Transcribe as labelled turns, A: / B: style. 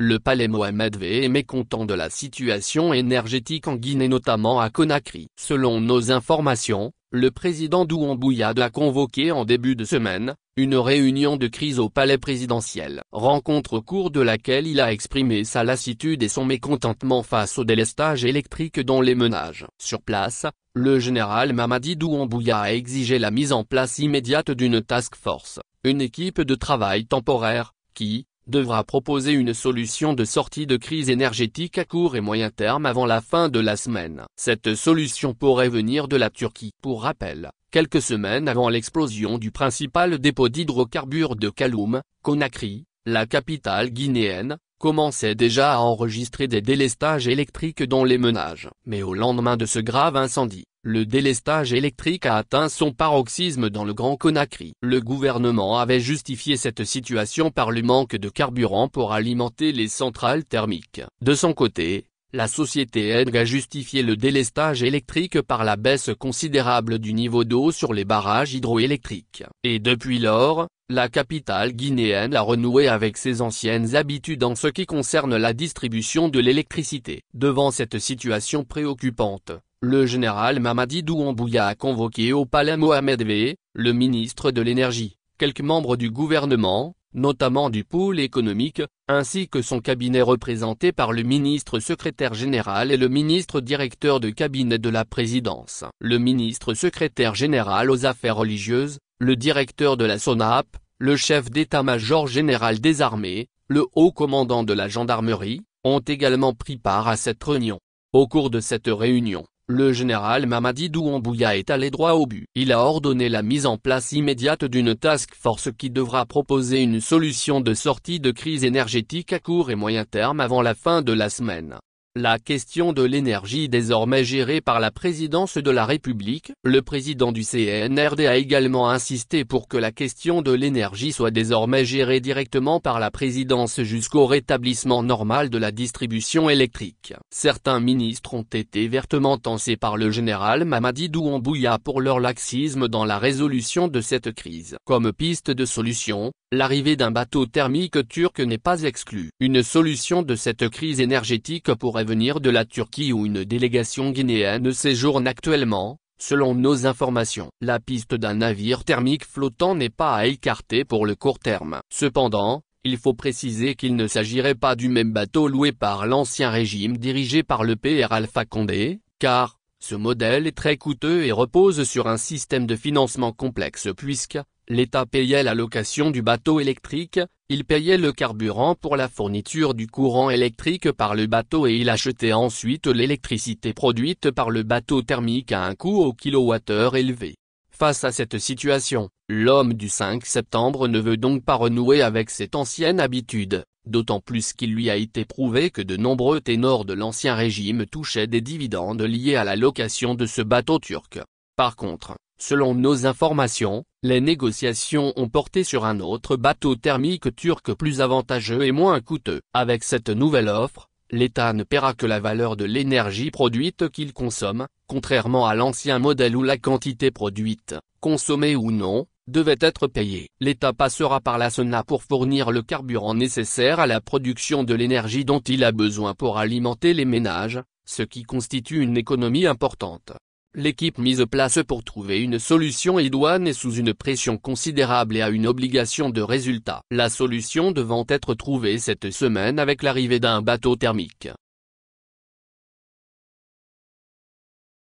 A: le palais Mohamed VI est mécontent de la situation énergétique en Guinée, notamment à Conakry. Selon nos informations, le président Doumbouya a convoqué en début de semaine une réunion de crise au palais présidentiel. Rencontre au cours de laquelle il a exprimé sa lassitude et son mécontentement face au délestage électrique dont les ménages. Sur place, le général Mamadi Doumbouya a exigé la mise en place immédiate d'une task force, une équipe de travail temporaire, qui devra proposer une solution de sortie de crise énergétique à court et moyen terme avant la fin de la semaine. Cette solution pourrait venir de la Turquie. Pour rappel, quelques semaines avant l'explosion du principal dépôt d'hydrocarbures de Kaloum, Conakry, la capitale guinéenne, commençait déjà à enregistrer des délestages électriques dans les ménages. Mais au lendemain de ce grave incendie, le délestage électrique a atteint son paroxysme dans le Grand Conakry. Le gouvernement avait justifié cette situation par le manque de carburant pour alimenter les centrales thermiques. De son côté, la société Edg a justifié le délestage électrique par la baisse considérable du niveau d'eau sur les barrages hydroélectriques. Et depuis lors, la capitale guinéenne a renoué avec ses anciennes habitudes en ce qui concerne la distribution de l'électricité. Devant cette situation préoccupante, le général Mamadi Doumbouya a convoqué au palais Mohamed VI, le ministre de l'Énergie, quelques membres du gouvernement, notamment du pôle économique, ainsi que son cabinet représenté par le ministre secrétaire général et le ministre directeur de cabinet de la présidence, le ministre secrétaire général aux affaires religieuses, le directeur de la SONAP, le chef d'état-major général des armées, le haut commandant de la gendarmerie, ont également pris part à cette réunion. Au cours de cette réunion, le général Mamadi Doumbouya est allé droit au but. Il a ordonné la mise en place immédiate d'une task force qui devra proposer une solution de sortie de crise énergétique à court et moyen terme avant la fin de la semaine. La question de l'énergie désormais gérée par la présidence de la République, le président du CNRD a également insisté pour que la question de l'énergie soit désormais gérée directement par la présidence jusqu'au rétablissement normal de la distribution électrique. Certains ministres ont été vertement tancés par le général Mamadi Doumbouya pour leur laxisme dans la résolution de cette crise. Comme piste de solution, l'arrivée d'un bateau thermique turc n'est pas exclue. Une solution de cette crise énergétique pourrait venir de la Turquie où une délégation guinéenne séjourne actuellement. Selon nos informations, la piste d'un navire thermique flottant n'est pas à écarter pour le court terme. Cependant, il faut préciser qu'il ne s'agirait pas du même bateau loué par l'ancien régime dirigé par le PR Alpha Condé, car ce modèle est très coûteux et repose sur un système de financement complexe puisque l'État payait la location du bateau électrique, il payait le carburant pour la fourniture du courant électrique par le bateau et il achetait ensuite l'électricité produite par le bateau thermique à un coût au kilowattheure élevé. Face à cette situation, l'homme du 5 septembre ne veut donc pas renouer avec cette ancienne habitude, d'autant plus qu'il lui a été prouvé que de nombreux ténors de l'ancien régime touchaient des dividendes liés à la location de ce bateau turc. Par contre, selon nos informations, les négociations ont porté sur un autre bateau thermique turc plus avantageux et moins coûteux. Avec cette nouvelle offre, l'État ne paiera que la valeur de l'énergie produite qu'il consomme, contrairement à l'ancien modèle où la quantité produite, consommée ou non, devait être payée. L'État passera par la SONAP pour fournir le carburant nécessaire à la production de l'énergie dont il a besoin pour alimenter les ménages, ce qui constitue une économie importante. L'équipe mise place pour trouver une solution idoine est sous une pression considérable et a une obligation de résultat. La solution devant être trouvée cette semaine avec l'arrivée d'un bateau thermique.